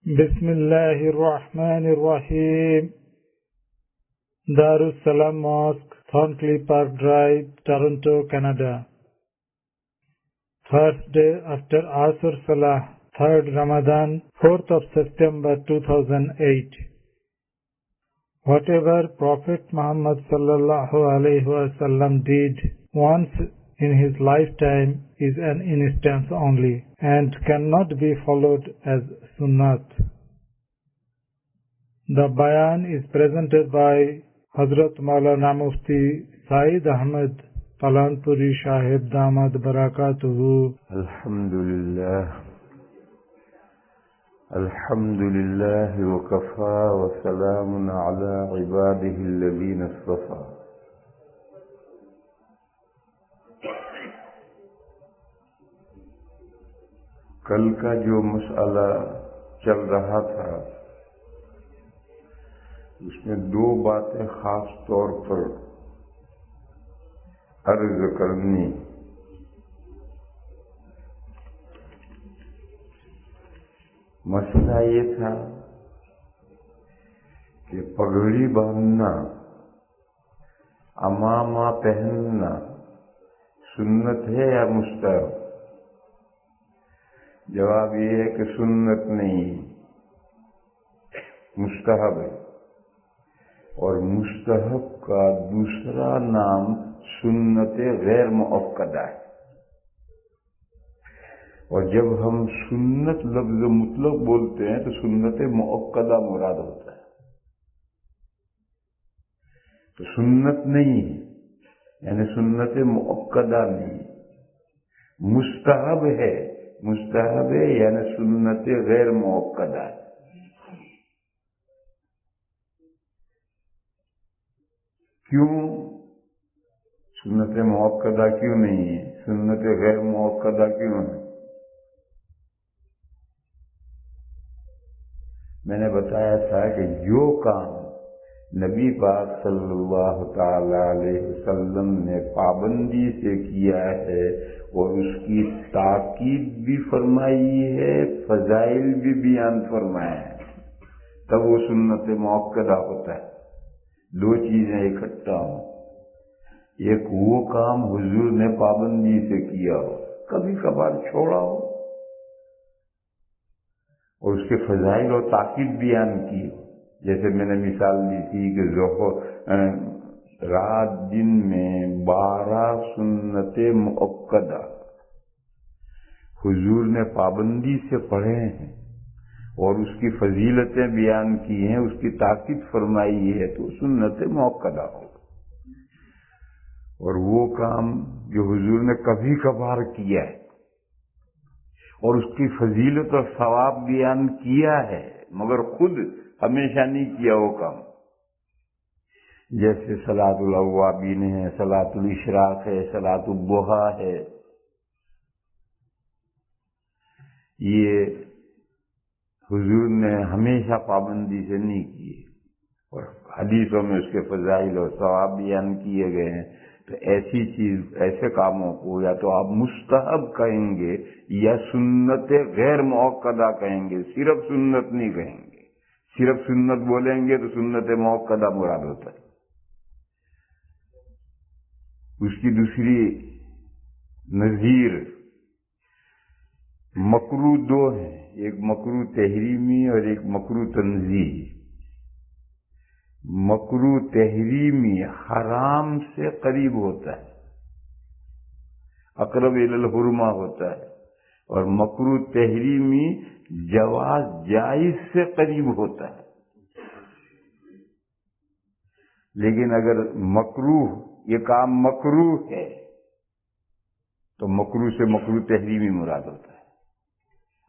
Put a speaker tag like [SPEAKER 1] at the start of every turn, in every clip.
[SPEAKER 1] بسم الله الرحمن الرحيم. Darussalam Mosque, Thorncliffe Park Drive, Toronto, Canada. Thursday after Asr Salah, 3rd Ramadan, 4th of September 2008. Whatever Prophet Muhammad sallallahu alaihi wasallam did once in his lifetime is an instance only and cannot be followed as sunnat. The bayan is presented by Hazrat Maulana Mufti Saeed Ahmed Palanpuri Shahib Damad Barakatuhu.
[SPEAKER 2] Alhamdulillah wa kafa wa salamun ala ibadihi alladhina istafa. کل کا جو مسئلہ چل رہا تھا اس میں دو باتیں خاص طور پر عرض کرنی. مسئلہ یہ تھا کہ پگڑی باندھنا، امامہ پہننا سنت ہے یا مستحب؟ جواب یہ ہے کہ سنت نہیں، مستحب ہے. اور مستحب کا دوسرا نام سنت غیر مؤکدہ ہے. اور جب ہم سنت لفظ مطلق بولتے ہیں تو سنت مؤکدہ مراد ہوتا ہے. تو سنت نہیں ہے یعنی سنت مؤکدہ نہیں، مستحب ہے. مستحب ہے یعنی سنت غیر مؤکدہ ہے. کیوں سنت مؤکدہ کیوں نہیں ہے؟ سنت غیر مؤکدہ کیوں ہے؟ میں نے بتایا تھا کہ جو کام نبی پاک صلی اللہ تعالی علیہ وسلم نے پابندی سے کیا ہے اور اس کی تاکید بھی فرمائی ہے، فضائل بھی بیان فرمایا ہے، تب وہ سنت مؤکدہ ہوتا ہے. دو چیزیں اکٹھا ہوں. ایک وہ کام حضور نے پابندی سے کیا ہو، کبھی کبھار چھوڑا ہو اور اس کے فضائل اور تاکید بیان کی ہو. جیسے میں نے مثال دی تھی کہ رات دن میں 12 سنت مؤکدہ حضور نے پابندی سے پڑھے ہیں اور اس کی فضیلتیں بیان کی ہیں، اس کی تاکید فرمائی ہے، تو سنت مؤکدہ ہو. اور وہ کام جو حضور نے کبھی کبھار کیا ہے اور اس کی فضیلت اور ثواب بیان کیا ہے مگر خود ہمیشہ نہیں کیا وہ کام، جیسے صلاۃ الاوابین ہے، صلاۃ الاشراق ہے، صلاۃ الضحیٰ ہے. یہ حضور نے ہمیشہ پابندی سے نہیں کیے اور حدیثوں میں اس کے فضائل اور ثواب بیان کیے گئے ہیں. تو ایسی چیز، ایسے کاموں کو یا تو آپ مستحب کہیں گے یا سنت غیر مؤکدہ کہیں گے، صرف سنت نہیں کہیں گے. صرف سنت بولیں گے تو سنت مؤکدہ مراد ہوتا ہے. اس کی دوسری نظیر مکروہ دو ہیں، ایک مکروہ تحریمی اور ایک مکروہ تنزیہی. مکروہ تحریمی حرام سے قریب ہوتا ہے، اقرب الی الحرمہ ہوتا ہے، اور مکروہ تحریمی جواز جائز سے قریب ہوتا ہے. لیکن اگر مکروہ، یہ کام مکروہ ہے تو مکروہ سے مکروہ تحریمی مراد ہوتا ہے.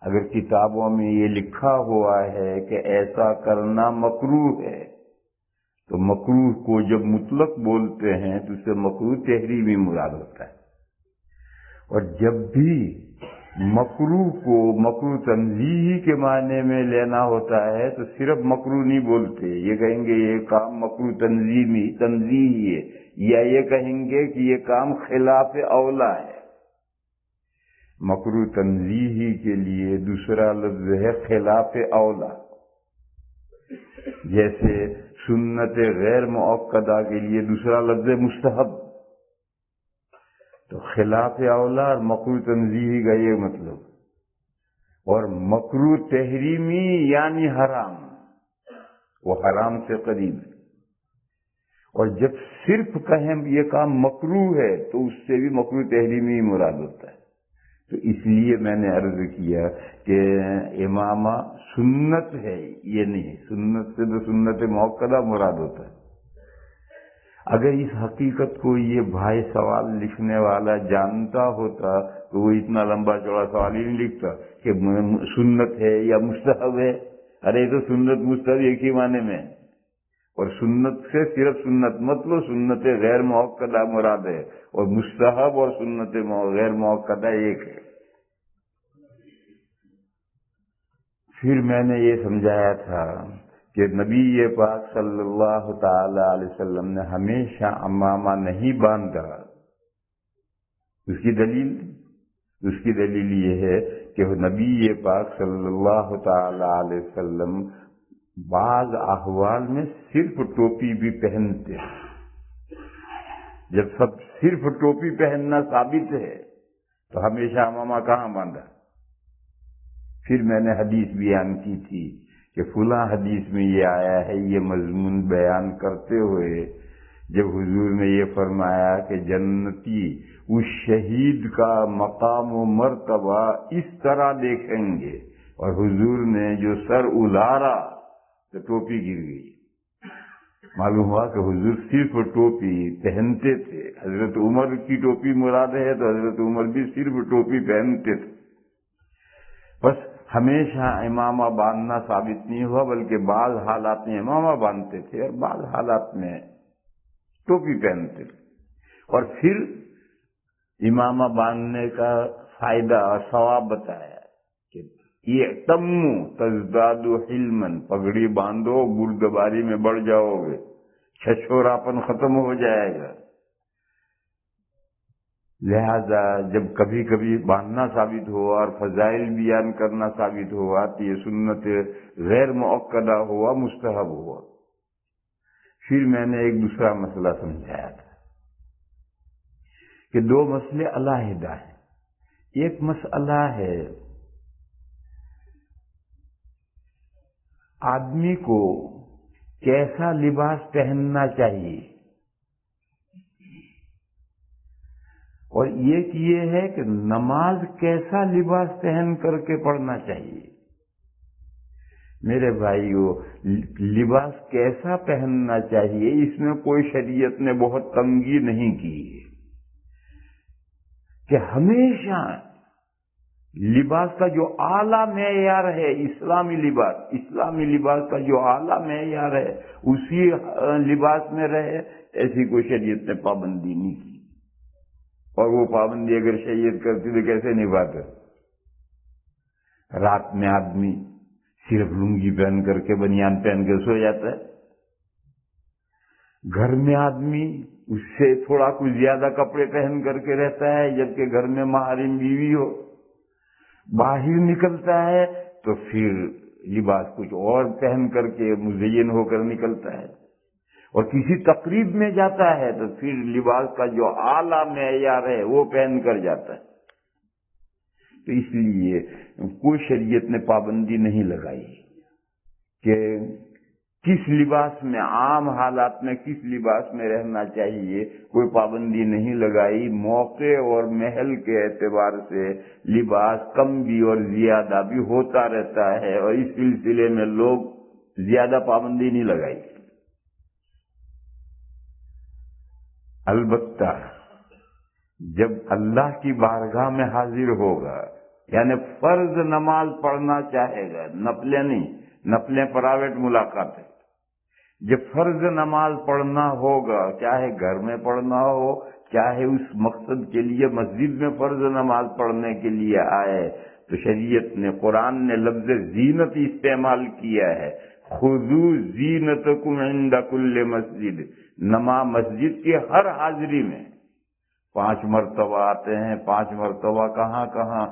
[SPEAKER 2] اگر کتابوں میں یہ لکھا ہوا ہے کہ ایسا کرنا مکروہ ہے تو مکروہ کو جب مطلق بولتے ہیں تو اس سے مکروہ تحریمی مراد ہوتا ہے. اور جب بھی مکروہ کو مکروہ تنزیہی کے معنی میں لینا ہوتا ہے تو صرف مکروہ نہیں بولتے، یہ کہیں گے یہ کام مکروہ تنزیہی ہے، یا یہ کہیں گے کہ یہ کام خلاف اولا ہے. مکروہ تنزیہی کے لیے دوسرا لفظ ہے خلاف اولا، جیسے سنت غیر مؤکدہ کے لیے دوسرا لفظ مستحب. تو خلاف اولا اور مکروہ تنزیہی کا یہ مطلب. اور مکروہ تحریمی یعنی حرام، وہ حرام سے قریب ہے. اور جب صرف کہیں یہ کام مکروہ ہے تو اس سے بھی مکروہ تحریمی ہی مراد ہوتا ہے. تو اس لیے میں نے عرض کیا کہ امامہ سنت ہے، یہ نہیں، سنت سے تو سنت مؤکدہ مراد ہوتا ہے. اگر اس حقیقت کو یہ بھائی سوال لکھنے والا جانتا ہوتا تو وہ اتنا لمبا چوڑا سوال ہی نہیں لکھتا کہ سنت ہے یا مستحب ہے. ارے تو سنت مستحب ایک ہی معنی میں، اور سنت سے صرف سنت مطلب سنت غیر مؤکدہ مراد ہے، اور مستحب اور سنت غیر مؤکدہ ایک ہے. پھر میں نے یہ سمجھایا تھا کہ نبی پاک صلی اللہ تعالی علیہ وسلم نے ہمیشہ عمامہ نہیں باندھا. اس کی دلیل یہ ہے کہ نبی پاک صلی اللہ تعالی علیہ وسلم بعض احوال میں صرف ٹوپی بھی پہنتے ہیں. جب سب صرف ٹوپی پہننا ثابت ہے تو ہمیشہ عمامہ کہاں باندھا؟ پھر میں نے حدیث بیان کی تھی کہ فلاں حدیث میں یہ آیا ہے، یہ مضمون بیان کرتے ہوئے جب حضور نے یہ فرمایا کہ جنتی اس شہید کا مقام و مرتبہ اس طرح دیکھیں گے، اور حضور نے جو سر الارا تو ٹوپی گر گئی. معلوم ہوا کہ حضور صرف ٹوپی پہنتے تھے. حضرت عمر کی ٹوپی مراد ہے تو حضرت عمر بھی صرف ٹوپی پہنتے تھے. بس ہمیشہ امامہ باندھنا ثابت نہیں ہوا، بلکہ بعض حالات میں امامہ باندھتے تھے اور بعض حالات میں ٹوپی پہنتے تھے. اور پھر امامہ باندھنے کا فائدہ اور ثواب بتایا کہ یہ تمو تزداد حلمن، پگڑی باندھو بردباری میں بڑھ جاؤ گے، چھچوراپن ختم ہو جائے گا. لہذا جب کبھی کبھی باندھنا ثابت ہوا اور فضائل بیان کرنا ثابت ہوا تو یہ سنت غیر مؤکدہ ہوا، مستحب ہوا. پھر میں نے ایک دوسرا مسئلہ سمجھایا تھا کہ دو مسئلے علیحدہ ہیں. ایک مسئلہ ہے آدمی کو کیسا لباس پہننا چاہیے، اور ایک یہ ہے کہ نماز کیسا لباس پہن کر کے پڑھنا چاہیے. میرے بھائیو، لباس کیسا پہننا چاہیے اس میں کوئی شریعت نے بہت تنگی نہیں کی ہے کہ ہمیشہ لباس کا جو اعلیٰ معیار ہے اسلامی لباس کا جو اعلیٰ معیار ہے اسی لباس میں رہے، ایسی کوئی شریعت نے پابندی نہیں کی. اور وہ پابندی اگر شریعت کرتی تو کیسے نبھاتے؟ رات میں آدمی صرف لنگی پہن کر کے بنیان پہن کے سو جاتا ہے، گھر میں آدمی اس سے تھوڑا کچھ زیادہ کپڑے پہن کر کے رہتا ہے جبکہ گھر میں محرم بیوی ہو. باہر نکلتا ہے تو پھر لباس کچھ اور پہن کر کے مزین ہو کر نکلتا ہے، اور کسی تقریب میں جاتا ہے تو پھر لباس کا جو اعلیٰ معیار ہے وہ پہن کر جاتا ہے. تو اس لیے کوئی شریعت نے پابندی نہیں لگائی کہ کس لباس میں، عام حالات میں کس لباس میں رہنا چاہیے، کوئی پابندی نہیں لگائی. موقع اور محل کے اعتبار سے لباس کم بھی اور زیادہ بھی ہوتا رہتا ہے، اور اس سلسلے میں لوگ زیادہ پابندی نہیں لگائی. البتہ جب اللہ کی بارگاہ میں حاضر ہوگا، یعنی فرض نماز پڑھنا چاہے گا، نفلیں نہیں، نفلیں پرائیویٹ ملاقات ہے. جب فرض نماز پڑھنا ہوگا، چاہے گھر میں پڑھنا ہو، چاہے اس مقصد کے لیے مسجد میں فرض نماز پڑھنے کے لیے آئے، تو شریعت نے، قرآن نے لفظ زینت استعمال کیا ہے. خذوا زینتکم عند کل مسجد، مسجد کی ہر حاضری میں 5 مرتبہ آتے ہیں, 5 مرتبہ کہاں کہاں,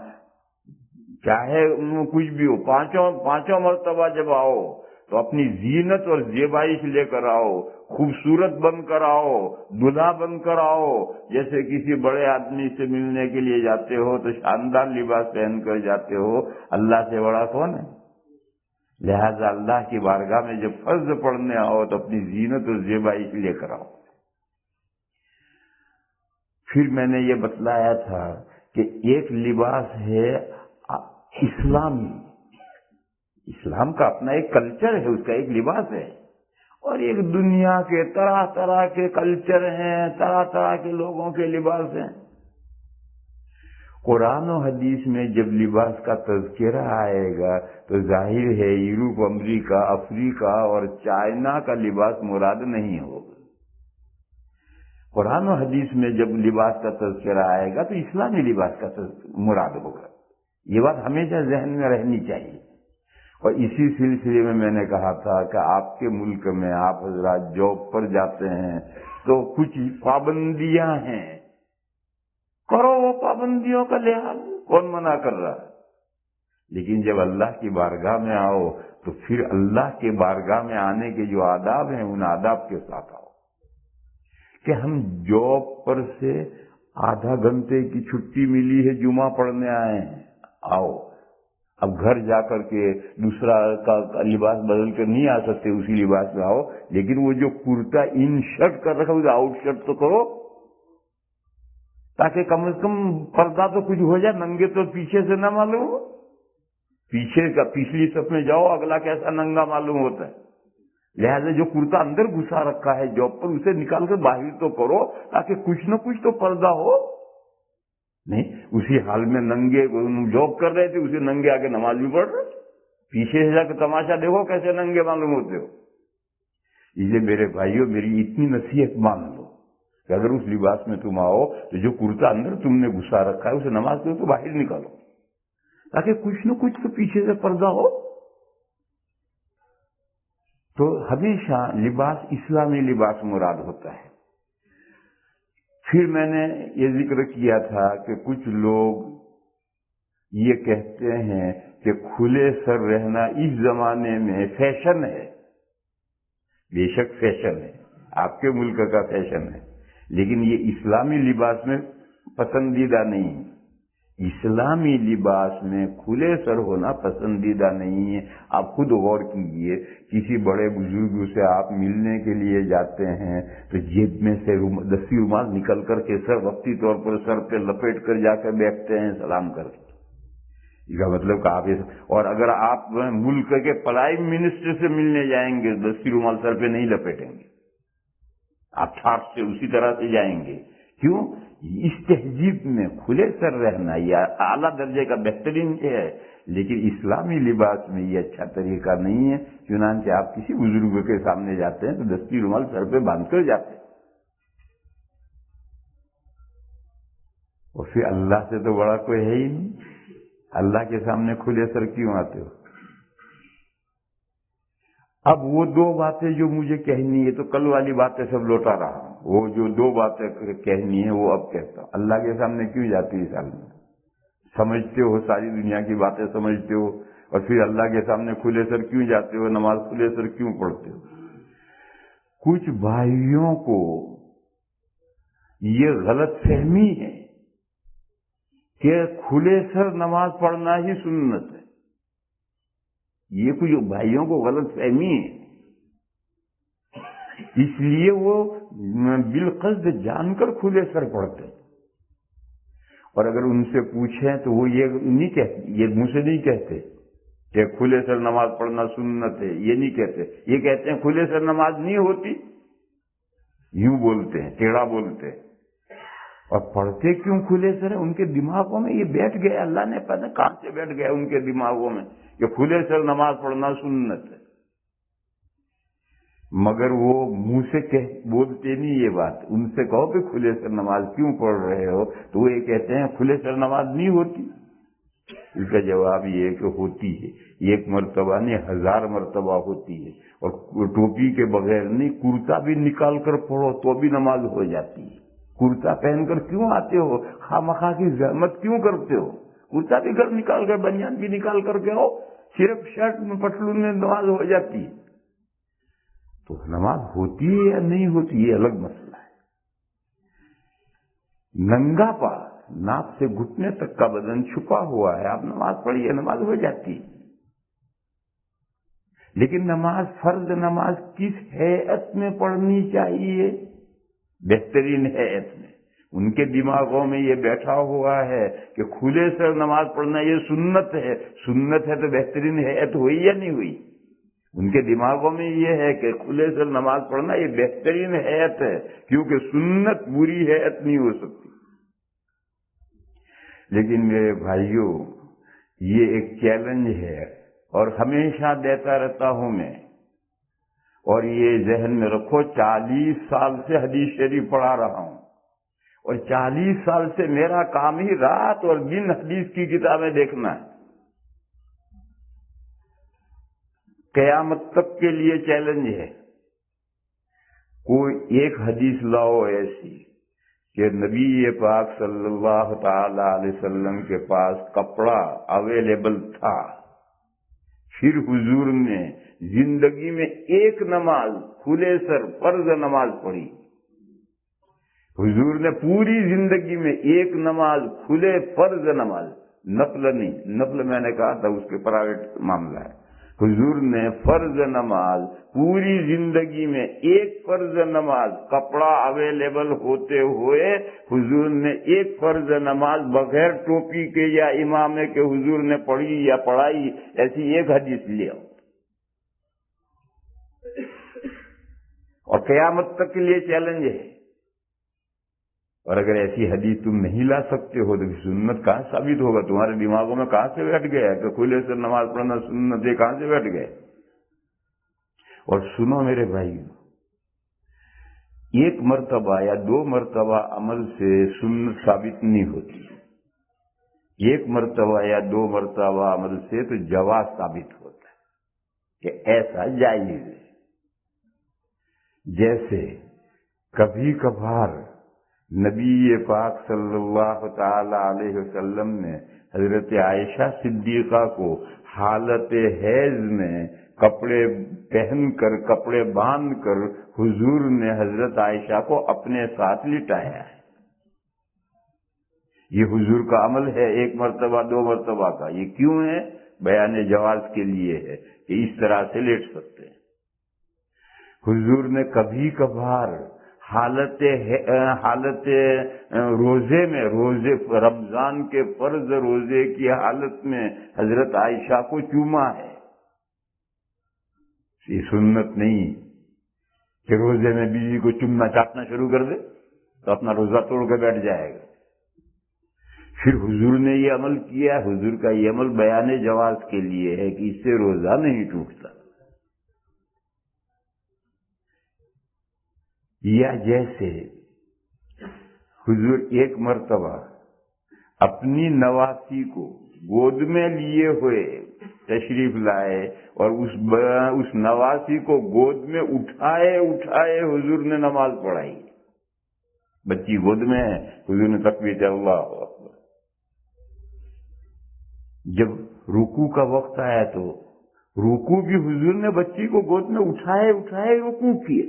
[SPEAKER 2] چاہے کچھ بھی ہو, پانچوں مرتبہ جب آؤ تو اپنی زینت اور زیبائش لے کر آؤ, خوبصورت بن کر آؤ, دلہا بن کر آؤ. جیسے کسی بڑے آدمی سے ملنے کے لیے جاتے ہو تو شاندار لباس پہن کر جاتے ہو, اللہ سے بڑا کون ہے؟ لہذا اللہ کی بارگاہ میں جب فرض پڑھنے آؤ تو اپنی زینت اور زیبائش لے کر آؤ. پھر میں نے یہ بتلایا تھا کہ ایک لباس ہے اسلامی, اسلام کا اپنا ایک کلچر ہے, اس کا ایک لباس ہے, اور ایک دنیا کے طرح طرح کے کلچر ہیں, طرح طرح کے لوگوں کے لباس ہیں. قرآن و حدیث میں جب لباس کا تذکرہ آئے گا تو ظاہر ہے یورپ, امریکہ, افریقہ اور چائنا کا لباس مراد نہیں ہوگا. قرآن و حدیث میں جب لباس کا تذکرہ آئے گا تو اسلامی لباس کا مراد ہوگا. یہ بات ہمیشہ ذہن میں رہنی چاہیے. اور اسی سلسلے میں میں نے کہا تھا کہ آپ کے ملک میں آپ حضرات جاب پر جاتے ہیں تو کچھ پابندیاں ہیں, کرو وہ پابندیوں کا لحاظ, کون منع کر رہا ہے. لیکن جب اللہ کی بارگاہ میں آؤ تو پھر اللہ کے بارگاہ میں آنے کے جو آداب ہیں ان آداب کے ساتھ آؤ. کہ ہم جاب پر سے آدھا گھنٹے کی چھٹی ملی ہے, جمعہ پڑھنے آئے ہیں, آؤ. اب گھر جا کر کے دوسرا کا لباس بدل کر نہیں آ سکتے, اسی لباس میں آؤ. لیکن وہ جو کرتا ان شرٹ کر رکھا ہے آؤٹ شرٹ تو کرو, تاکہ کم از کم پردہ تو کچھ ہو جائے, ننگے تو پیچھے سے نہ معلوم ہو. پیچھے کا پچھلی صف میں جاؤ, اگلا کیسا ننگا معلوم ہوتا ہے. لہذا جو کرتا اندر گھسا رکھا ہے جاب پر اسے نکال کر باہر تو کرو, تاکہ کچھ نہ کچھ تو پردہ ہو. نہیں, اسی حال میں ننگے جاب کر رہے تھے, اسے ننگے آگے نماز بھی پڑھ رہے, پیچھے سے جا کے تماشا دیکھو کیسے ننگے معلوم ہوتے ہو. اسے میرے بھائیوں میری اتنی نصیحت مان لو کہ اگر اس لباس میں تم آؤ تو جو کرتا اندر تم نے گھسا رکھا ہے اسے نماز کے تو باہر نکالو, تاکہ کچھ نہ کچھ تو پیچھے سے پردہ ہو. تو ہمیشہ لباس اسلامی لباس مراد ہوتا ہے. پھر میں نے یہ ذکر کیا تھا کہ کچھ لوگ یہ کہتے ہیں کہ کھلے سر رہنا اس زمانے میں فیشن ہے. بے شک فیشن ہے, آپ کے ملک کا فیشن ہے, لیکن یہ اسلامی لباس میں پسندیدہ نہیں ہے. اسلامی لباس میں کھلے سر ہونا پسندیدہ نہیں ہے. آپ خود غور کیجئے, کسی بڑے بزرگ سے آپ ملنے کے لیے جاتے ہیں تو جیب میں سے دستی رومال نکل کر کے سر وقتی طور پر سر پہ لپیٹ کر جا کر بیٹھتے ہیں سلام کر کے. اس کا مطلب کہ آپ, اور اگر آپ ملک کے پرائم منسٹر سے ملنے جائیں گے دستی رومال سر پہ نہیں لپیٹیں گے, آپ ٹھاٹ سے اسی طرح سے جائیں گے. کیوں؟ اس تہذیب میں کھلے سر رہنا یہ اعلیٰ درجے کا بہترین ہے, لیکن اسلامی لباس میں یہ اچھا طریقہ نہیں ہے. چنانچہ آپ کسی بزرگ کے سامنے جاتے ہیں تو دستی رومال سر پہ باندھ کر جاتے ہیں, اور پھر اللہ سے تو بڑا کوئی ہے ہی نہیں. اللہ کے سامنے کھلے سر کیوں آتے ہو؟ اب وہ 2 باتیں جو مجھے کہنی ہے, تو کل والی باتیں سب لوٹا رہا ہوں, وہ جو 2 باتیں کہنی ہے وہ اب کہتا ہوں. اللہ کے سامنے کیوں جاتی اس حال میں؟ سمجھتے ہو ساری دنیا کی باتیں سمجھتے ہو, اور پھر اللہ کے سامنے کھلے سر کیوں جاتے ہو, نماز کھلے سر کیوں پڑھتے ہو؟ کچھ بھائیوں کو یہ غلط فہمی ہے کہ کھلے سر نماز پڑھنا ہی سنت ہے. یہ کچھ بھائیوں کو غلط فہمی ہے, اس لیے وہ بالقصد جان کر کھلے سر پڑھتے ہیں. اور اگر ان سے پوچھیں تو وہ یہ نہیں کہتے, یہ منہ سے نہیں کہتے کہ کھلے سر نماز پڑھنا سنت ہے, یہ نہیں کہتے. یہ کہتے ہیں کھلے سر نماز نہیں ہوتی, یوں بولتے ہیں, ٹیڑھا بولتے ہیں. اور پڑھتے کیوں کھلے سر ہیں؟ ان کے دماغوں میں یہ بیٹھ گیا, اللہ نے پتہ کہاں سے بیٹھ گیا ان کے دماغوں میں کہ کھلے سر نماز پڑھنا سنت ہے. مگر وہ منہ سے بولتے نہیں یہ بات. ان سے کہو کہ کھلے سر نماز کیوں پڑھ رہے ہو, تو وہ یہ کہتے ہیں کھلے سر نماز نہیں ہوتی. اس کا جواب یہ ہے کہ ہوتی ہے, 1 مرتبہ نہیں 1000 مرتبہ ہوتی ہے. اور ٹوپی کے بغیر نہیں, کرتا بھی نکال کر پڑھو تو بھی نماز ہو جاتی ہے. کرتا پہن کر کیوں آتے ہو؟ خواہ کی زحمت کیوں کرتے ہو؟ کرتا بھی گھر نکال کر، بنیان بھی نکال کر کے آؤ، صرف شرٹ میں پتلون میں نماز ہو جاتی ہے۔ تو نماز ہوتی ہے یا نہیں ہوتی یہ الگ مسئلہ ہے۔ ننگا پا، ناک سے گھٹنے تک کا بدن چھپا ہوا ہے، آپ نماز پڑھیے، نماز ہو جاتی ہے۔ لیکن نماز، فرض نماز کس ہیئت میں پڑھنی چاہیے؟ بہترین ہیئت میں۔ ان کے دماغوں میں یہ بیٹھا ہوا ہے کہ کھلے سر نماز پڑھنا یہ سنت ہے، سنت ہے تو بہترین ہیئت ہوئی یا نہیں ہوئی؟ ان کے دماغوں میں یہ ہے کہ کھلے سر نماز پڑھنا یہ بہترین ہیئت ہے، کیونکہ سنت بری ہیئت نہیں ہو سکتی۔ لیکن میرے بھائیوں، یہ ایک چیلنج ہے اور ہمیشہ دیتا رہتا ہوں میں، اور یہ ذہن میں رکھو، 40 سال سے حدیث شریف پڑھا رہا ہوں، اور 40 سال سے میرا کام ہی رات اور دن حدیث کی کتابیں دیکھنا ہے۔ قیامت تک کے لیے چیلنج ہے، کوئی ایک حدیث لاؤ ایسی کہ نبی پاک صلی اللہ تعالی علیہ وسلم کے پاس کپڑا اویلیبل تھا، پھر حضور نے زندگی میں ایک نماز کھلے سر فرض نماز پڑھی۔ حضور نے پوری زندگی میں ایک نماز کھلے فرض نماز، نفل نہیں، نفل میں نے کہا تھا اس کے پرائیویٹ معاملہ ہے۔ حضور نے فرض نماز پوری زندگی میں ایک فرض نماز کپڑا اویلیبل ہوتے ہوئے حضور نے ایک فرض نماز بغیر ٹوپی کے یا امامے کے حضور نے پڑھی یا پڑھائی، ایسی ایک حدیث لے آؤ۔ اور قیامت تک کے لیے چیلنج ہے۔ اور اگر ایسی حدیث تم نہیں لا سکتے ہو تو سنت کہاں ثابت ہوگا؟ تمہارے دماغوں میں کہاں سے بیٹھ گیا کہ کھلے سے نماز پڑھنا سنت ہے؟ کہاں سے بیٹھ گئے؟ اور سنو میرے بھائی، ایک مرتبہ یا 2 مرتبہ عمل سے سنت ثابت نہیں ہوتی، ایک مرتبہ یا 2 مرتبہ عمل سے تو جواز ثابت ہوتا ہے کہ ایسا جائز ہے۔ جیسے کبھی کبھار نبی پاک صلی اللہ تعالی علیہ وسلم نے حضرت عائشہ صدیقہ کو حالت حیض میں کپڑے پہن کر، کپڑے باندھ کر حضور نے حضرت عائشہ کو اپنے ساتھ لٹایا ہے۔ یہ حضور کا عمل ہے، 1 مرتبہ 2 مرتبہ کا۔ یہ کیوں ہے؟ بیان جواز کے لیے ہے کہ اس طرح سے لیٹ سکتے ہیں۔ حضور نے کبھی کبھار حالت روزے میں، روزے رمضان کے فرض روزے کی حالت میں حضرت عائشہ کو چوما ہے۔ یہ سنت نہیں کہ روزے میں بیوی کو چومنا چاٹنا شروع کر دے تو اپنا روزہ توڑ کے بیٹھ جائے گا۔ پھر حضور نے یہ عمل کیا، حضور کا یہ عمل بیان جواز کے لیے ہے کہ اس سے روزہ نہیں ٹوٹتا۔ یا جیسے حضور 1 مرتبہ اپنی نواسی کو گود میں لیے ہوئے تشریف لائے اور اس نواسی کو گود میں اٹھائے حضور نے نماز پڑھائی۔ بچی گود میں ہے، حضور نے تکبیر اللہ اکبر۔ جب رکوع کا وقت آیا تو رکوع بھی حضور نے بچی کو گود میں اٹھائے رکوع کیے۔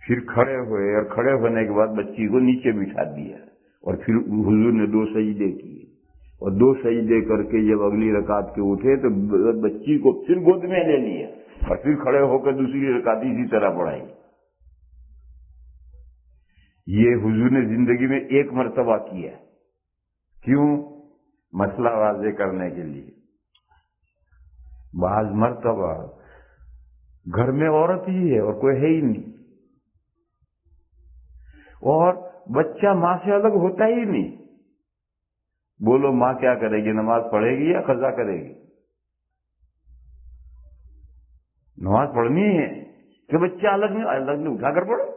[SPEAKER 2] پھر کھڑے ہوئے اور کھڑے ہونے کے بعد بچی کو نیچے بٹھا دیا، اور پھر حضور نے 2 سجدے کیے، اور 2 سجدے کر کے جب اگلی رکعت کے اٹھے تو بچی کو پھر گود میں لے لیا اور پھر کھڑے ہو کر دوسری رکعت اسی طرح پڑھائی۔ یہ حضور نے زندگی میں 1 مرتبہ کیا۔ کیوں؟ مسئلہ واضح کرنے کے لیے۔ بعض مرتبہ گھر میں عورت ہی ہے اور کوئی ہے ہی نہیں، اور بچہ ماں سے الگ ہوتا ہی نہیں، بولو ماں کیا کرے گی؟ نماز پڑھے گی یا قضا کرے گی؟ نماز پڑھنی ہے کہ بچہ الگ نہیں اٹھا کر پڑھو۔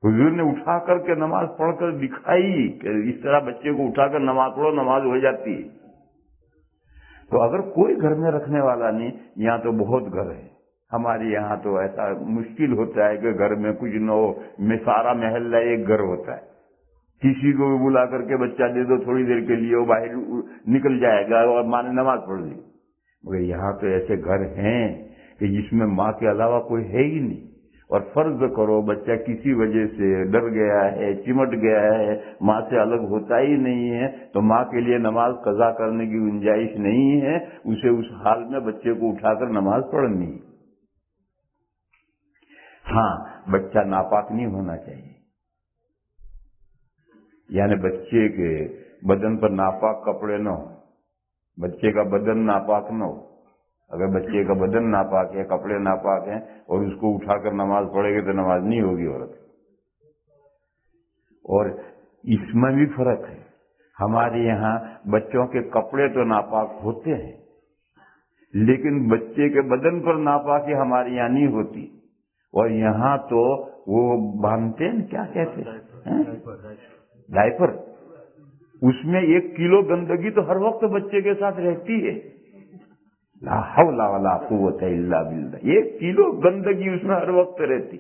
[SPEAKER 2] حضور نے اٹھا کر کے نماز پڑھ کر دکھائی کہ اس طرح بچے کو اٹھا کر نماز پڑھو، نماز ہو جاتی ہے۔ تو اگر کوئی گھر میں رکھنے والا نہیں، یہاں تو بہت گھر ہے، ہمارے یہاں تو ایسا مشکل ہوتا ہے کہ گھر میں کچھ نہ ہو، میں سارا محلہ ایک گھر ہوتا ہے، کسی کو بھی بلا کر کے بچہ دے دو تھوڑی دیر کے لیے، وہ باہر نکل جائے گا اور ماں نے نماز پڑھ لی۔ مگر یہاں تو ایسے گھر ہیں کہ جس میں ماں کے علاوہ کوئی ہے ہی نہیں، اور فرض کرو بچہ کسی وجہ سے ڈر گیا ہے، چمٹ گیا ہے، ماں سے الگ ہوتا ہی نہیں ہے، تو ماں کے لیے نماز قضا کرنے کی گنجائش نہیں ہے، اسے اس حال میں بچے کو اٹھا کر نماز پڑھنی۔ ہاں، بچہ ناپاک نہیں ہونا چاہیے، یعنی بچے کے بدن پر ناپاک کپڑے نہ ہو، بچے کا بدن ناپاک نہ ہو۔ اگر بچے کا بدن ناپاک ہے، کپڑے ناپاک ہیں، اور اس کو اٹھا کر نماز پڑھے گے تو نماز نہیں ہوگی عورت۔ اور اس میں بھی فرق ہے، ہمارے یہاں بچوں کے کپڑے تو ناپاک ہوتے ہیں، لیکن بچے کے بدن پر ناپاکی ہمارے یہاں نہیں ہوتی، اور یہاں تو وہ باندھتے ہیں، کیا کہتے ہیں، ڈائپر، اس میں 1 کلو گندگی تو ہر وقت بچے کے ساتھ رہتی ہے۔ لا حول ولا قوت الا باللہ، 1 کلو گندگی اس میں ہر وقت رہتی۔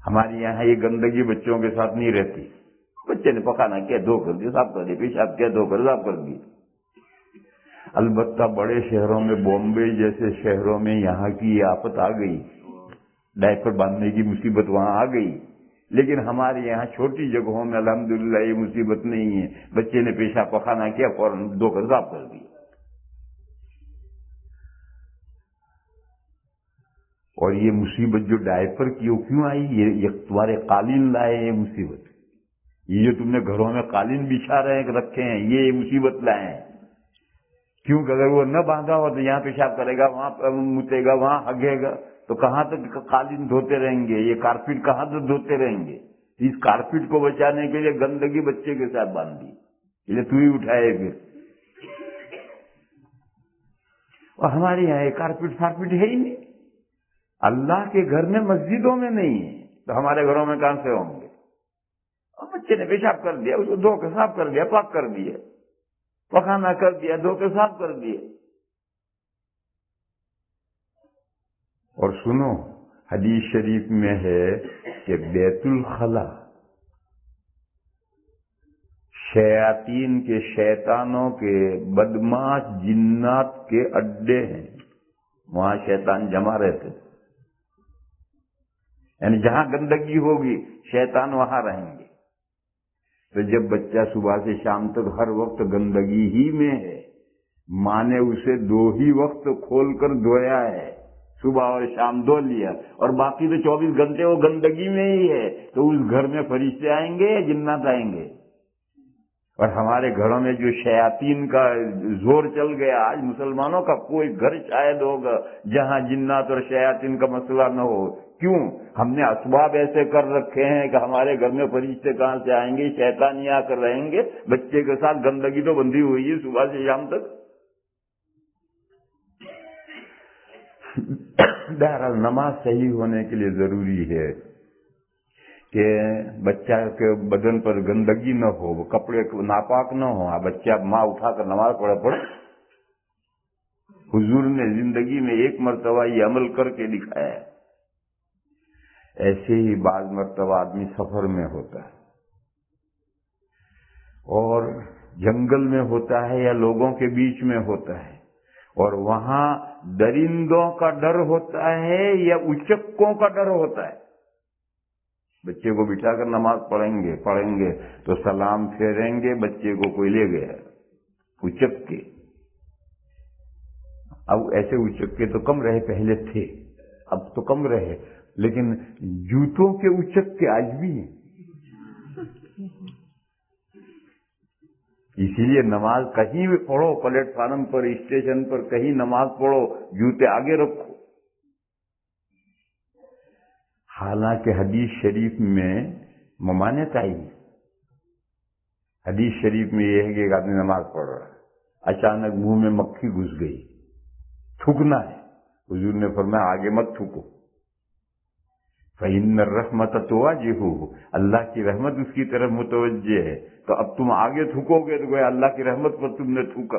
[SPEAKER 2] ہمارے یہاں یہ گندگی بچوں کے ساتھ نہیں رہتی، بچے نے پکانا کیا دھو کر دیا، صاف کر دیا، پیشاب کیا دھو کر صاف کر دیا۔ البتہ بڑے شہروں میں، بامبے جیسے شہروں میں یہاں کی یہ آفت آ گئی، ڈائپر باندھنے کی مصیبت وہاں آ گئی، لیکن ہمارے یہاں چھوٹی جگہوں میں الحمدللہ یہ مصیبت نہیں ہے، بچے نے پیشاب پخانا کیا فوراً دھو کر صاف کر دیا۔ اور یہ مصیبت جو ڈائپر کی وہ کیوں آئی؟ یہ تمہارے قالین لائے یہ مصیبت، یہ جو تم نے گھروں میں قالین بچھا رکھے ہیں یہ مصیبت لائے ہیں، کیونکہ اگر وہ نہ باندھا ہو تو یہاں پیشاب کرے گا، وہاں متے گا، وہاں ہگے گا، تو کہاں تک قالین دھوتے رہیں گے، یہ کارپیٹ کہاں تک دھوتے رہیں گے؟ اس کارپیٹ کو بچانے کے لیے گندگی بچے کے ساتھ باندھ دی، یہ تو ہی اٹھائے پھر۔ اور ہمارے یہاں یہ کارپیٹ فارپیٹ ہے ہی نہیں، اللہ کے گھر میں مسجدوں میں نہیں ہے، تو ہمارے گھروں میں کہاں سے ہوں گے؟ اور بچے نے پیشاب کر دیا، اس کو دھو کے صاف کر دیا، پاک کر دیا، پخانا کر دیا، دھو کے صاف کر دیا۔ اور سنو، حدیث شریف میں ہے کہ بیت الخلا شیاطین کے، شیطانوں کے، بدماش جنات کے اڈے ہیں، وہاں شیطان جمع رہتے، یعنی جہاں گندگی ہوگی شیطان وہاں رہیں گے۔ تو جب بچہ صبح سے شام تک ہر وقت گندگی ہی میں ہے، ماں نے اسے 2 ہی وقت کھول کر دھویا ہے، صبح اور شام دھو لیا، اور باقی تو 24 گھنٹے وہ گندگی میں ہی ہے، تو اس گھر میں فرشتے آئیں گے یا جنات آئیں گے؟ اور ہمارے گھروں میں جو شیاطین کا زور چل گیا، آج مسلمانوں کا کوئی گھر شاید ہوگا جہاں جنات اور شیاطین کا مسئلہ نہ ہو۔ کیوں؟ ہم نے اسباب ایسے کر رکھے ہیں کہ ہمارے گھر میں فرشتے کہاں سے آئیں گے، شیطان ہی آ کر رہیں گے، بچے کے ساتھ گندگی تو بندھی ہوئی ہے صبح سے شام تک۔ بہرحال نماز صحیح ہونے کے لیے ضروری ہے کہ بچہ کے بدن پر گندگی نہ ہو، وہ کپڑے ناپاک نہ ہو، بچہ ماں اٹھا کر نماز پڑھے۔ حضور نے زندگی میں 1 مرتبہ یہ عمل کر کے دکھایا ہے۔ ایسے ہی بعض مرتبہ آدمی سفر میں ہوتا ہے اور جنگل میں ہوتا ہے یا لوگوں کے بیچ میں ہوتا ہے، اور وہاں درندوں کا ڈر ہوتا ہے یا اچکوں کا ڈر ہوتا ہے۔ بچے کو بٹھا کر نماز پڑھیں گے تو سلام پھیریں گے، بچے کو کوئی لے گیا اچک کے۔ اب ایسے اچکے تو کم رہے، پہلے تھے، اب تو کم رہے، لیکن جوتوں کے اچکے آج بھی ہیں۔ اسی لیے نماز کہیں بھی پڑھو، پلیٹ فارم پر، اسٹیشن پر، کہیں نماز پڑھو، جوتے آگے رکھو۔ حالانکہ حدیث شریف میں ممانعت آئی، حدیث شریف میں یہ ہے کہ ایک آدمی نماز پڑھ رہا ہے، اچانک منہ میں مکھی گھس گئی، تھوکنا ہے، حضور نے فرمایا آگے مت تھوکو، فإن الرحمۃ تواجہہ، اللہ کی رحمت اس کی طرف متوجہ ہے، تو اب تم آگے تھوکو گے تو گویا اللہ کی رحمت پر تم نے تھوکا۔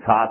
[SPEAKER 2] 7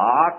[SPEAKER 2] 8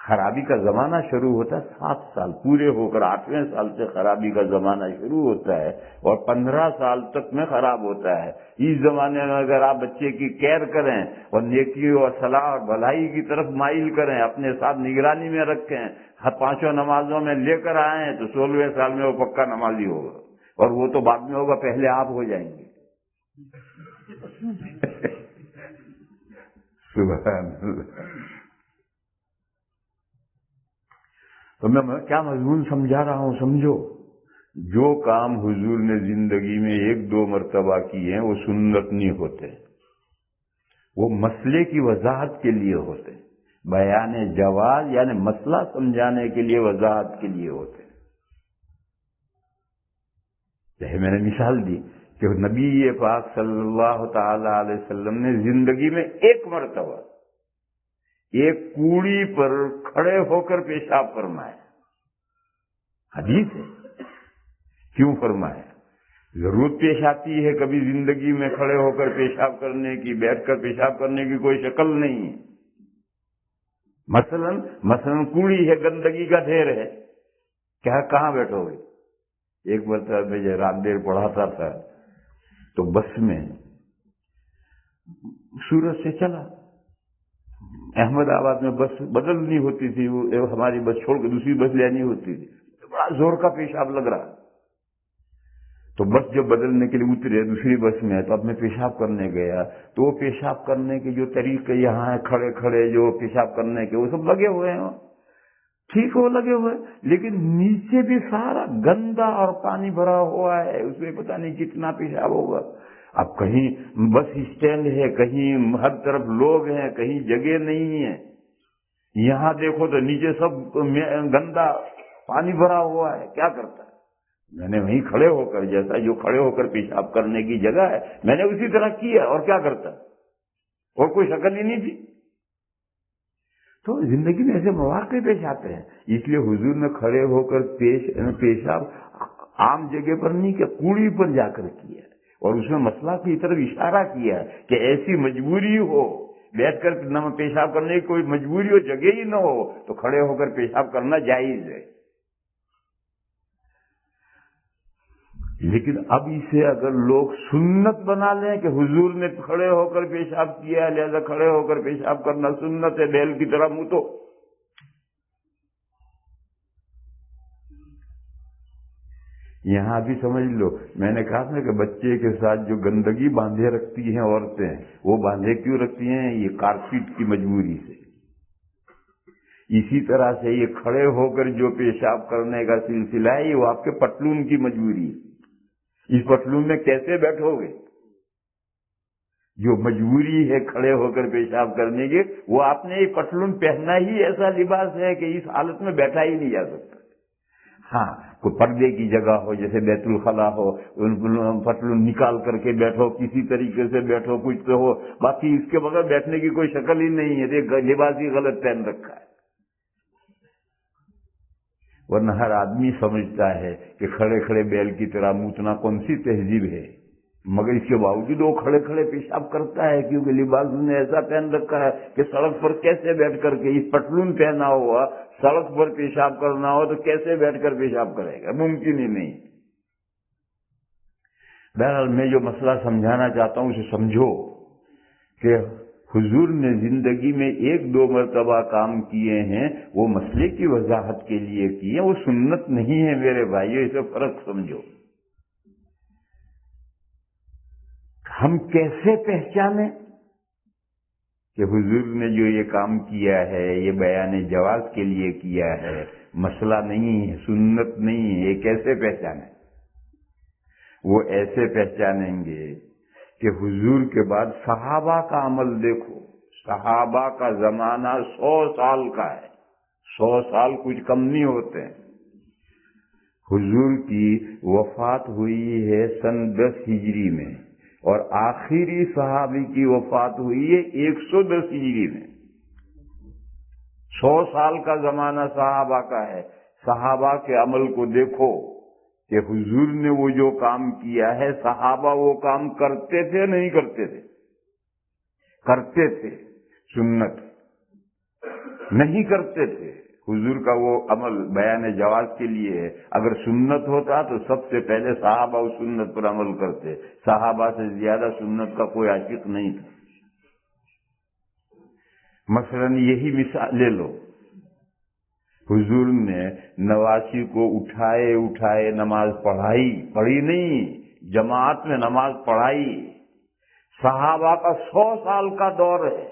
[SPEAKER 2] خرابی کا زمانہ شروع ہوتا ہے 7 سال پورے ہو کر، 8ویں سال سے خرابی کا زمانہ شروع ہوتا ہے اور 15 سال تک میں خراب ہوتا ہے۔ اس زمانے میں اگر آپ بچے کی کیئر کریں اور نیکی اور صلاح اور بھلائی کی طرف مائل کریں، اپنے ساتھ نگرانی میں رکھیں، ہر 5 نمازوں میں لے کر آئیں، تو 16ویں سال میں وہ پکا نمازی ہوگا، اور وہ تو بعد میں ہوگا، پہلے آپ ہو جائیں گے۔ سبحان اللہ۔ تو میں کیا مضمون سمجھا رہا ہوں، سمجھو، جو کام حضور نے زندگی میں 1-2 مرتبہ کیے ہیں وہ سنت نہیں ہوتے، وہ مسئلے کی وضاحت کے لیے ہوتے، بیان جواز یعنی مسئلہ سمجھانے کے لیے، وضاحت کے لیے ہوتے۔ جیسے میں نے مثال دی کہ نبی پاک صلی اللہ تعالی علیہ وسلم نے زندگی میں 1 مرتبہ ایک کوڑی پر کھڑے ہو کر پیشاب فرمایا، حدیث ہے۔ کیوں فرمایا؟ ضرورت پیش آتی ہے کبھی زندگی میں کھڑے ہو کر پیشاب کرنے کی، بیٹھ کر پیشاب کرنے کی کوئی شکل نہیں ہے۔ مثلا کوڑی ہے، گندگی کا ڈھیر ہے، کیا کہاں بیٹھو گے؟ ایک مرتبہ میں جو رات دیر پڑھاتا تھا تو بس میں سورت سے چلا، احمد آباد میں بس بدلنی ہوتی تھی، وہ ہماری بس چھوڑ کے دوسری بس لینی ہوتی تھی، بڑا زور کا پیشاب لگ رہا، تو بس جب بدلنے کے لیے اترے دوسری بس میں، تو اب میں پیشاب کرنے گیا، تو وہ پیشاب کرنے کے جو طریقے یہاں ہیں، کھڑے کھڑے جو پیشاب کرنے کے، وہ سب لگے ہوئے ہیں، ٹھیک وہ لگے ہوئے، لیکن نیچے بھی سارا گندا اور پانی بھرا ہوا ہے، اس میں پتہ نہیں کتنا پیشاب ہوگا۔ اب کہیں بس اسٹینڈ ہے، کہیں ہر طرف لوگ ہیں، کہیں جگہ نہیں ہے، یہاں دیکھو تو نیچے سب گندا پانی بھرا ہوا ہے، کیا کرتا ہے؟ میں نے وہیں کھڑے ہو کر، جیسا جو کھڑے ہو کر پیشاب کرنے کی جگہ ہے میں نے اسی طرح کیا، اور کیا کرتا، اور کوئی شکل ہی نہیں تھی۔ تو زندگی میں ایسے مواقع پیش آتے ہیں، اس لیے حضور نے کھڑے ہو کر پیشاب عام جگہ پر نہیں کیا، کوڑی پر جا کر کیا، اور اس میں مسئلہ کی طرف اشارہ کیا کہ ایسی مجبوری ہو، بیٹھ کر پیشاب کرنے کی کوئی مجبوری ہو، جگہ ہی نہ ہو، تو کھڑے ہو کر پیشاب کرنا جائز ہے۔ لیکن اب اسے اگر لوگ سنت بنا لیں کہ حضور نے کھڑے ہو کر پیشاب کیا ہے لہذا کھڑے ہو کر پیشاب کرنا سنت ہے، بیل کی طرح منہ تو یہاں بھی سمجھ لو، میں نے کہا تھا کہ بچے کے ساتھ جو گندگی باندھے رکھتی ہیں عورتیں، وہ باندھے کیوں رکھتی ہیں؟ یہ کارپیٹ کی مجبوری سے۔ اسی طرح سے یہ کھڑے ہو کر جو پیشاب کرنے کا سلسلہ ہے، یہ وہ آپ کے پتلون کی مجبوری ہے۔ اس پتلون میں کیسے بیٹھو گے؟ جو مجبوری ہے کھڑے ہو کر پیشاب کرنے کی، وہ آپ نے یہ پتلون پہننا ہی ایسا لباس ہے کہ اس حالت میں بیٹھا ہی نہیں جا سکتا۔ ہاں، کوئی پردے کی جگہ ہو، جیسے بیت الخلا ہو، پتلون نکال کر کے بیٹھو، کسی طریقے سے بیٹھو، کچھ تو ہو، باقی اس کے بغیر بیٹھنے کی کوئی شکل ہی نہیں ہے، یہ لباس ہی غلط پہن رکھا ہے۔ ورنہ ہر آدمی سمجھتا ہے کہ کھڑے کھڑے بیل کی طرح موتنا کون سی تہذیب ہے، مگر اس کے باوجود وہ کھڑے کھڑے پیشاب کرتا ہے، کیونکہ لباس نے ایسا پہن رکھا ہے کہ سڑک پر کیسے بیٹھ کر کے، اس پتلون پہنا ہوا سڑک پر پیشاب کرنا ہو تو کیسے بیٹھ کر پیشاب کرے گا؟ ممکن ہی نہیں۔ بہرحال میں جو مسئلہ سمجھانا چاہتا ہوں اسے سمجھو کہ حضور نے زندگی میں 1-2 مرتبہ کام کیے ہیں، وہ مسئلے کی وضاحت کے لیے کیے، وہ سنت نہیں ہے میرے بھائیو، اسے فرق سمجھو۔ ہم کیسے پہچانیں کہ حضور نے جو یہ کام کیا ہے یہ بیان جواز کے لیے کیا ہے، مسئلہ نہیں ہے، سنت نہیں ہے؟ یہ کیسے پہچانیں؟ وہ ایسے پہچانیں گے کہ حضور کے بعد صحابہ کا عمل دیکھو، صحابہ کا زمانہ 100 سال کا ہے، 100 سال کچھ کم نہیں ہوتے ہیں۔ حضور کی وفات ہوئی ہے سن 10 ہجری میں، اور آخری صحابی کی وفات ہوئی ہے 110 ہجری میں۔ 100 سال کا زمانہ صحابہ کا ہے، صحابہ کے عمل کو دیکھو کہ حضور نے وہ جو کام کیا ہے، صحابہ وہ کام کرتے تھے نہیں کرتے تھے؟ کرتے تھے۔ سنت نہیں کرتے تھے. حضور کا وہ عمل بیان جواز کے لیے ہے. اگر سنت ہوتا تو سب سے پہلے صحابہ اس سنت پر عمل کرتے. صحابہ سے زیادہ سنت کا کوئی عاشق نہیں تھا. مثلاً یہی مثال لے لو، حضور نے نواسی کو اٹھائے نماز پڑھی نہیں، جماعت میں نماز پڑھائی. صحابہ کا 100 سال کا دور ہے،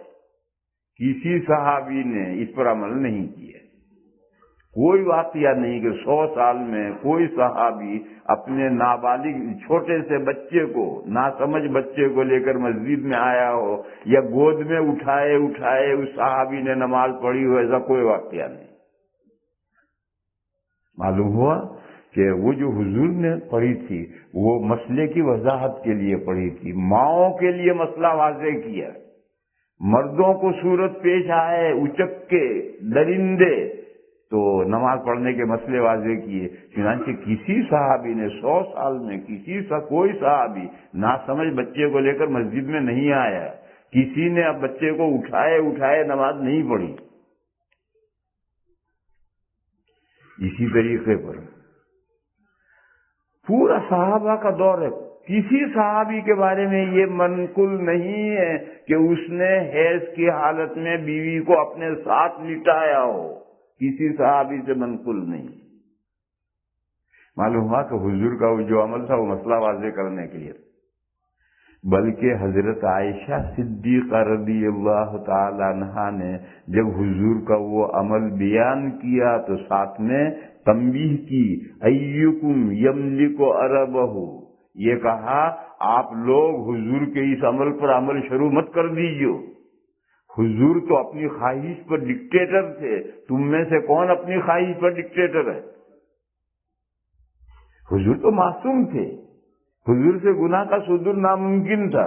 [SPEAKER 2] کسی صحابی نے اس پر عمل نہیں کیا. کوئی واقعہ نہیں کہ 100 سال میں کوئی صحابی اپنے نابالغ چھوٹے سے بچے کو، ناسمجھ بچے کو لے کر مسجد میں آیا ہو یا گود میں اٹھائے اس صحابی نے نماز پڑھی ہو، ایسا کوئی واقعہ نہیں. معلوم ہوا کہ وہ جو حضور نے پڑھی تھی وہ مسئلے کی وضاحت کے لیے پڑھی تھی، ماؤں کے لیے مسئلہ واضح کیا. مردوں کو صورت پیش آئے اچکے درندے تو نماز پڑھنے کے مسئلے واضح کیے. چنانچہ کسی صحابی نے 100 سال میں کوئی صحابی ناسمجھ بچے کو لے کر مسجد میں نہیں آیا، کسی نے اب بچے کو اٹھائے نماز نہیں پڑھی. اسی طریقے پر پورا صحابہ کا دور ہے. کسی صحابی کے بارے میں یہ منقول نہیں ہے کہ اس نے حیض کی حالت میں بیوی کو اپنے ساتھ لٹایا ہو، کسی صحابی سے منقول نہیں. معلوم ہوا کہ حضور کا وہ جو عمل تھا وہ مسئلہ واضح کرنے کے لیے، بلکہ حضرت عائشہ صدیقہ رضی اللہ تعالی عنہا نے جب حضور کا وہ عمل بیان کیا تو ساتھ میں تنبیہ کی، ایکم یملک عربہ، یہ کہا آپ لوگ حضور کے اس عمل پر عمل شروع مت کر دیجیے. حضور تو اپنی خواہش پر ڈکٹیٹر تھے، تم میں سے کون اپنی خواہش پر ڈکٹیٹر ہے؟ حضور تو معصوم تھے، حضور سے گناہ کا صدور ناممکن تھا.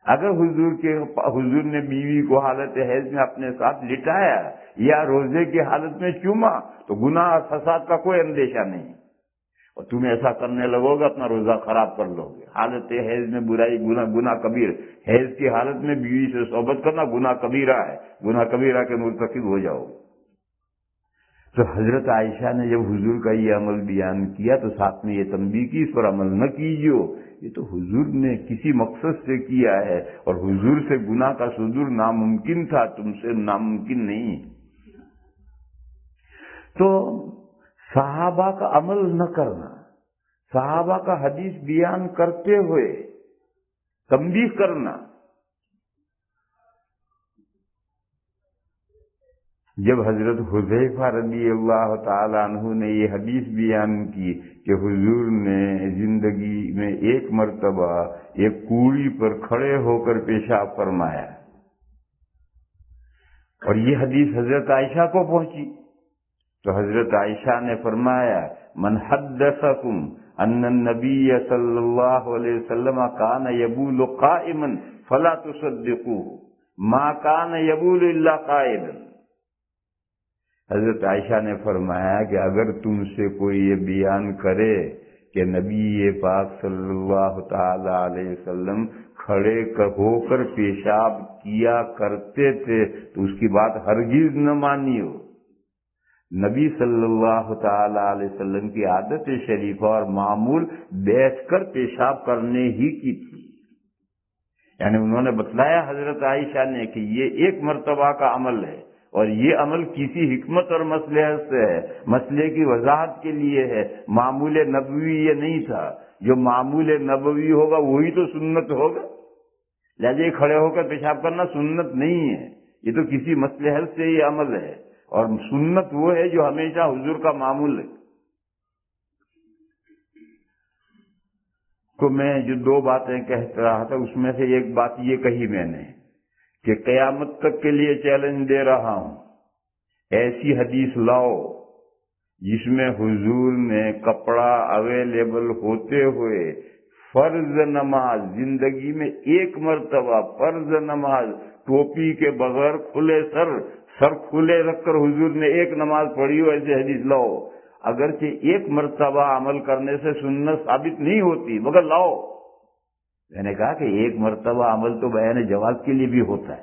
[SPEAKER 2] اگر حضور نے بیوی کو حالت حیض میں اپنے ساتھ لٹایا یا روزے کی حالت میں چوما تو گناہ اور فساد کا کوئی اندیشہ نہیں، اور تم ایسا کرنے لگو گے اپنا روزہ خراب کر لو گے. حالت حیض میں برائی گناہ کبیر، حیض کی حالت میں بیوی سے صحبت کرنا گناہ کبیرہ ہے، گناہ کبیرہ کے مرتکب ہو جاؤ. تو حضرت عائشہ نے جب حضور کا یہ عمل بیان کیا تو ساتھ میں یہ تنبیہ کی، اس پر عمل نہ کیجیے، یہ تو حضور نے کسی مقصد سے کیا ہے اور حضور سے گناہ کا صدور ناممکن تھا، تم سے ناممکن نہیں. تو صحابہ کا عمل نہ کرنا، صحابہ کا حدیث بیان کرتے ہوئے تنبیہ کرنا. جب حضرت حذیفہ رضی اللہ تعالی عنہ نے یہ حدیث بیان کی کہ حضور نے زندگی میں ایک مرتبہ ایک کوڑی پر کھڑے ہو کر پیشاب فرمایا، اور یہ حدیث حضرت عائشہ کو پہنچی تو حضرت عائشہ نے فرمایا، من حدثکم ان النبی صلی اللہ علیہ وسلم کان یبول قائما فلا تصدقوه ما کان یبول الا قائما. حضرت عائشہ نے فرمایا کہ اگر تم سے کوئی یہ بیان کرے کہ نبی پاک صلی اللہ تعالی علیہ وسلم کھڑے ہو کر پیشاب کیا کرتے تھے تو اس کی بات ہرگز نہ مانیو. نبی صلی اللہ تعالی علیہ وسلم کی عادت شریفہ اور معمول بیٹھ کر پیشاب کرنے ہی کی تھی. یعنی انہوں نے بتلایا حضرت عائشہ نے کہ یہ ایک مرتبہ کا عمل ہے اور یہ عمل کسی حکمت اور مصلحت سے ہے، مسئلے کی وضاحت کے لیے ہے. معمول نبوی یہ نہیں تھا، جو معمول نبوی ہوگا وہی تو سنت ہوگا. لہذا کھڑے ہو کر پیشاب کرنا سنت نہیں ہے، یہ تو کسی مصلحت سے یہ عمل ہے، اور سنت وہ ہے جو ہمیشہ حضور کا معمول ہے. تو میں جو 2 باتیں کہہ رہا تھا اس میں سے ایک بات یہ کہی میں نے کہ قیامت تک کے لیے چیلنج دے رہا ہوں، ایسی حدیث لاؤ جس میں حضور نے کپڑا اویلیبل ہوتے ہوئے فرض نماز زندگی میں ایک مرتبہ فرض نماز ٹوپی کے بغیر کھلے سر کھلے رکھ کر حضور نے ایک نماز پڑھی ہو، ایسی حدیث لاؤ. اگرچہ ایک مرتبہ عمل کرنے سے سنت ثابت نہیں ہوتی مگر لاؤ. میں نے کہا کہ ایک مرتبہ عمل تو بیان جواز کے لیے بھی ہوتا ہے.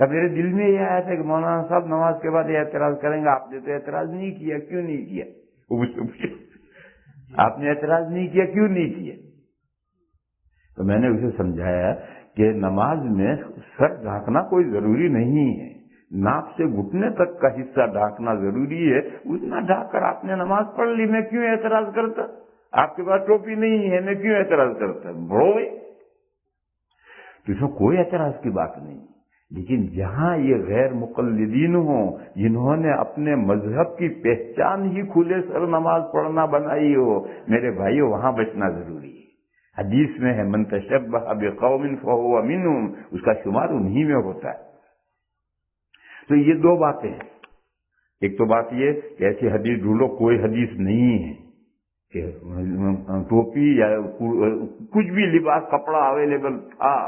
[SPEAKER 2] کب میرے دل میں یہ آیا تھا کہ مولانا صاحب نماز کے بعد یہ اعتراض کریں گے، آپ نے تو اعتراض نہیں کیا، کیوں نہیں کیا؟ وہ مجھ سے پوچھے آپ نے اعتراض نہیں کیا، کیوں نہیں کیا؟ تو میں نے اسے سمجھایا کہ نماز میں سر ڈھانکنا کوئی ضروری نہیں ہے، ناک سے گھٹنے تک کا حصہ ڈھانکنا ضروری ہے، اتنا ڈھانک کر آپ نے نماز پڑھ لی، میں کیوں اعتراض کرتا؟ آپ کے پاس ٹوپی نہیں ہے، میں کیوں اعتراض کرتا؟ بڑھو تو اس میں کوئی اعتراض کی بات نہیں۔ لیکن جہاں یہ غیر مقلدین ہوں، جنہوں نے اپنے مذہب کی پہچان ہی کھلے سر نماز پڑھنا بنائی ہو، میرے بھائیو وہاں بچنا ضروری ہے۔ حدیث میں ہے من تشبہ بقوم فہو منہم، اس کا شمار انہی میں ہوتا ہے۔ تو یہ دو باتیں ہیں، ایک تو بات یہ کہ ایسی حدیث ڈھونڈو، کوئی حدیث نہیں ہے کہ ٹوپی یا کچھ بھی لباس کپڑا اویلیبل تھا،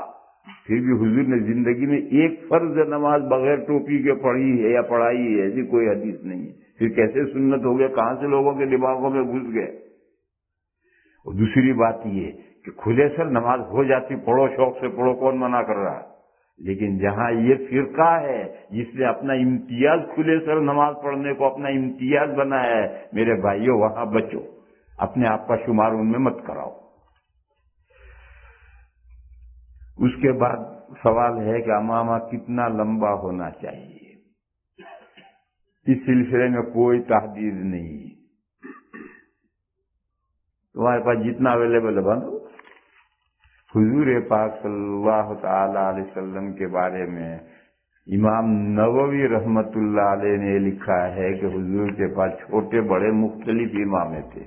[SPEAKER 2] پھر بھی حضور نے زندگی میں ایک فرض نماز بغیر ٹوپی کے پڑھی ہے یا پڑھائی ہے، ایسی کوئی حدیث نہیں ہے۔ پھر کیسے سنت ہو گیا، کہاں سے لوگوں کے دماغوں میں گھس گئے؟ اور دوسری بات یہ کہ کھلے سر نماز ہو جاتی، پڑھو، شوق سے پڑھو، کون منع کر رہا ہے؟ لیکن جہاں یہ فرقہ ہے جس نے اپنا امتیاز کھلے سر نماز پڑھنے کو اپنا امتیاز بنایا ہے، میرے بھائیوں وہاں بچو، اپنے آپ کا شمار ان میں مت کراؤ۔ اس کے بعد سوال ہے کہ امامہ کتنا لمبا ہونا چاہیے؟ اس سلسلے میں کوئی تحدید نہیں، تمہارے پاس جتنا اویلیبل ہے باندھو۔ حضور پاک صلی اللہ تعالی علیہ وسلم کے بارے میں امام نووی رحمت اللہ علیہ نے لکھا ہے کہ حضور کے پاس چھوٹے بڑے مختلف امامے تھے،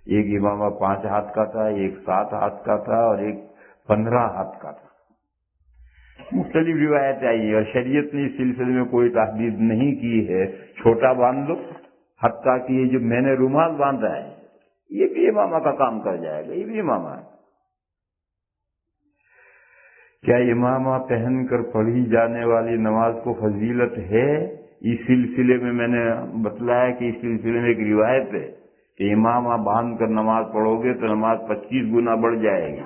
[SPEAKER 2] ایک امامہ 5 ہاتھ کا تھا، ایک 7 ہاتھ کا تھا، اور ایک 15 ہاتھ کا تھا۔ مختلف روایتیں آئی ہیں اور شریعت نے اس سلسلے میں کوئی تحدید نہیں کی ہے، چھوٹا باندھ لو، حتیٰ کہ یہ جو میں نے رومال باندھا ہے یہ بھی امامہ کا کام کر جائے گا، یہ بھی امامہ ہے۔ کیا امامہ پہن کر پڑھی جانے والی نماز کو فضیلت ہے؟ اس سلسلے میں نے بتلایا کہ اس سلسلے میں ایک روایت ہے کہ امامہ باندھ کر نماز پڑھو گے تو نماز 25 گنا بڑھ جائے گی،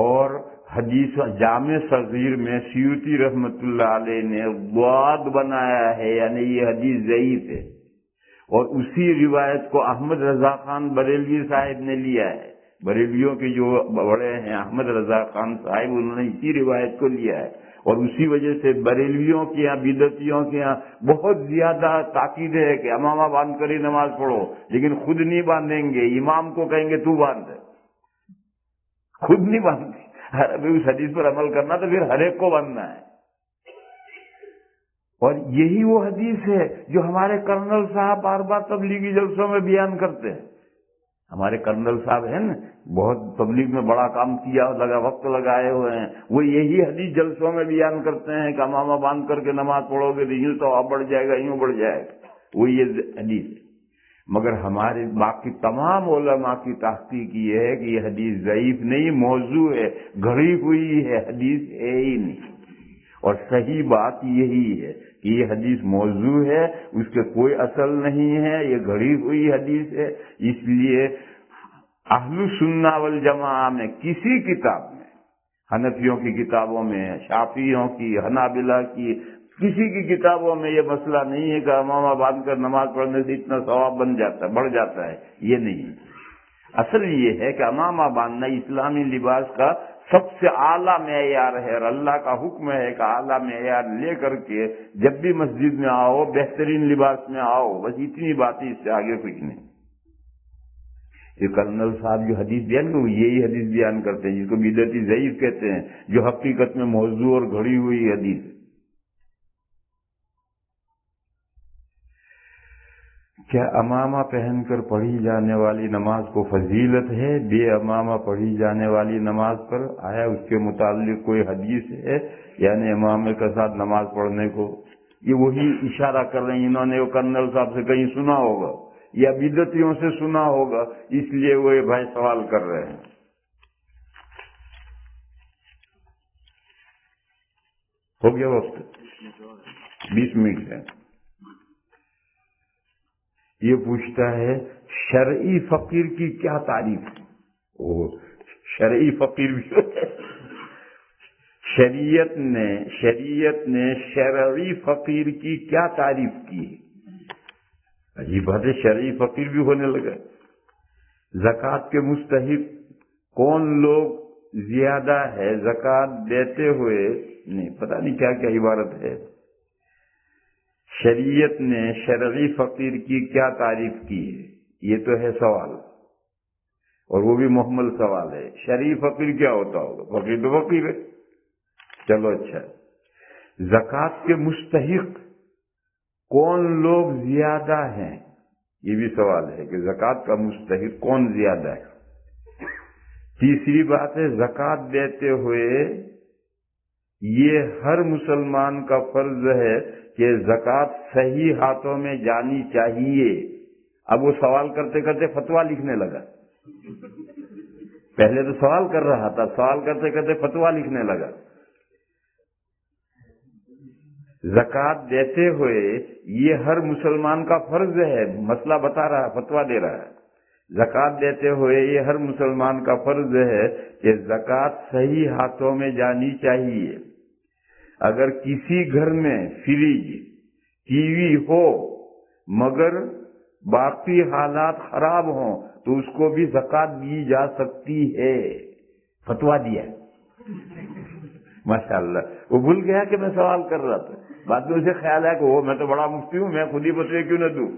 [SPEAKER 2] اور حدیث جامع صغیر میں سیوطی رحمت اللہ علیہ نے ضاد بنایا ہے، یعنی یہ حدیث ضعیف ہے، اور اسی روایت کو احمد رضا خان بریلوی صاحب نے لیا ہے۔ بریلویوں کے جو بڑے ہیں احمد رضا خان صاحب، انہوں نے اسی روایت کو لیا ہے، اور اسی وجہ سے بریلویوں کے یہاں، بدعتیوں کے یہاں بہت زیادہ تاکید ہے کہ امامہ باندھ کر ہی نماز پڑھو، لیکن خود نہیں باندھیں گے، امام کو کہیں گے تو باندھ، خود نہیں باندھیں۔ اس حدیث پر عمل کرنا تو پھر ہر ایک کو باندھنا ہے، اور یہی وہ حدیث ہے جو ہمارے کرنل صاحب بار بار تبلیغی جلسوں میں بیان کرتے ہیں۔ ہمارے کرنل صاحب ہیں نا، بہت تبلیغ میں بڑا کام کیا، وقت لگائے ہوئے ہیں، وہ یہی حدیث جلسوں میں بیان کرتے ہیں کہ امامہ باندھ کر کے نماز پڑھو گے تو یوں ثواب بڑھ جائے گا، یوں بڑھ جائے گا، وہ یہ حدیث ہے۔ مگر ہمارے باقی تمام علماء کی تحقیق یہ ہے کہ یہ حدیث ضعیف نہیں، موضوع ہے، گھڑی ہوئی ہے، حدیث ہے ہی نہیں، اور صحیح بات یہی ہے کہ یہ حدیث موضوع ہے، اس کے کوئی اصل نہیں ہے، یہ گھڑی ہوئی حدیث ہے۔ اس لیے اہل السنہ والجماعہ میں کسی کتاب میں، حنفیوں کی کتابوں میں، شافعیوں کی، حنابلہ کی، کسی کی کتابوں میں یہ مسئلہ نہیں ہے کہ امامہ باندھ کر نماز پڑھنے سے اتنا ثواب بن جاتا ہے، بڑھ جاتا ہے، یہ نہیں۔ اصل یہ ہے کہ امامہ باندھنا اسلامی لباس کا سب سے اعلیٰ معیار ہے، اور اللہ کا حکم ہے کہ اعلیٰ معیار لے کر کے جب بھی مسجد میں آؤ بہترین لباس میں آؤ، بس اتنی بات ہے، اس سے آگے کچھ نہیں۔ یہ کرنل صاحب جو حدیث بیان کرتے ہیں، یہی حدیث بیان کرتے ہیں جس کو بدعتی ضعیف کہتے ہیں، جو حقیقت میں موضوع اور گھڑی ہوئی حدیث ہے۔ کیا امامہ پہن کر پڑھی جانے والی نماز کو فضیلت ہے بے امامہ پڑھی جانے والی نماز پر؟ آیا اس کے متعلق کوئی حدیث ہے؟ یعنی امامے کے ساتھ نماز پڑھنے کو، یہ وہی اشارہ کر رہے ہیں، انہوں نے وہ کرنل صاحب سے کہیں سنا ہوگا یا بدعتیوں سے سنا ہوگا، اس لیے وہ یہ بھائی سوال کر رہے ہیں۔ ہو گیا وقت، 20 منٹ ہے۔ یہ پوچھتا ہے شرعی فقیر کی کیا تعریف ہے؟ شرعی فقیر بھی شریعت نے شرعی فقیر کی کیا تعریف کی ہے؟ عجیب بات ہے، شرعی فقیر بھی ہونے لگا۔ زکوٰۃ کے مستحق کون لوگ زیادہ ہے زکوٰۃ دیتے ہوئے؟ نہیں، پتہ نہیں کیا کیا عبارت ہے۔ شریعت نے شرعی فقیر کی کیا تعریف کی ہے؟ یہ تو ہے سوال، اور وہ بھی محمل سوال ہے۔ شرعی فقیر کیا ہوتا ہوگا؟ فقیر تو فقیر ہے۔ چلو اچھا، زکوٰۃ کے مستحق کون لوگ زیادہ ہیں؟ یہ بھی سوال ہے کہ زکوٰۃ کا مستحق کون زیادہ ہے۔ تیسری بات ہے، زکوٰۃ دیتے ہوئے یہ ہر مسلمان کا فرض ہے کہ زکوٰۃ صحیح ہاتھوں میں جانی چاہیے۔ اب وہ سوال کرتے کرتے فتویٰ لکھنے لگا۔ پہلے تو سوال کر رہا تھا، سوال کرتے کرتے فتویٰ لکھنے لگا۔ زکوٰۃ دیتے ہوئے یہ ہر مسلمان کا فرض ہے، مسئلہ بتا رہا ہے، فتویٰ دے رہا ہے۔ زکوٰۃ دیتے ہوئے یہ ہر مسلمان کا فرض ہے کہ زکوٰۃ صحیح ہاتھوں میں جانی چاہیے۔ اگر کسی گھر میں فریج، ٹی وی ہو مگر باقی حالات خراب ہوں تو اس کو بھی زکوٰۃ دی جا سکتی ہے۔ فتویٰ دیا ماشاءاللہ۔ وہ بھول گیا کہ میں سوال کر رہا تھا، بعد میں اسے خیال ہے کہ وہ میں تو بڑا مفتی ہوں، میں خود ہی فتوے کیوں نہ دوں۔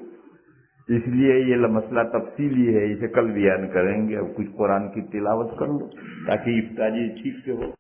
[SPEAKER 2] اس لیے یہ مسئلہ تفصیلی ہے، اسے کل بیان کریں گے۔ اب کچھ قرآن کی تلاوت کر لو تاکہ افطاری ٹھیک سے ہو۔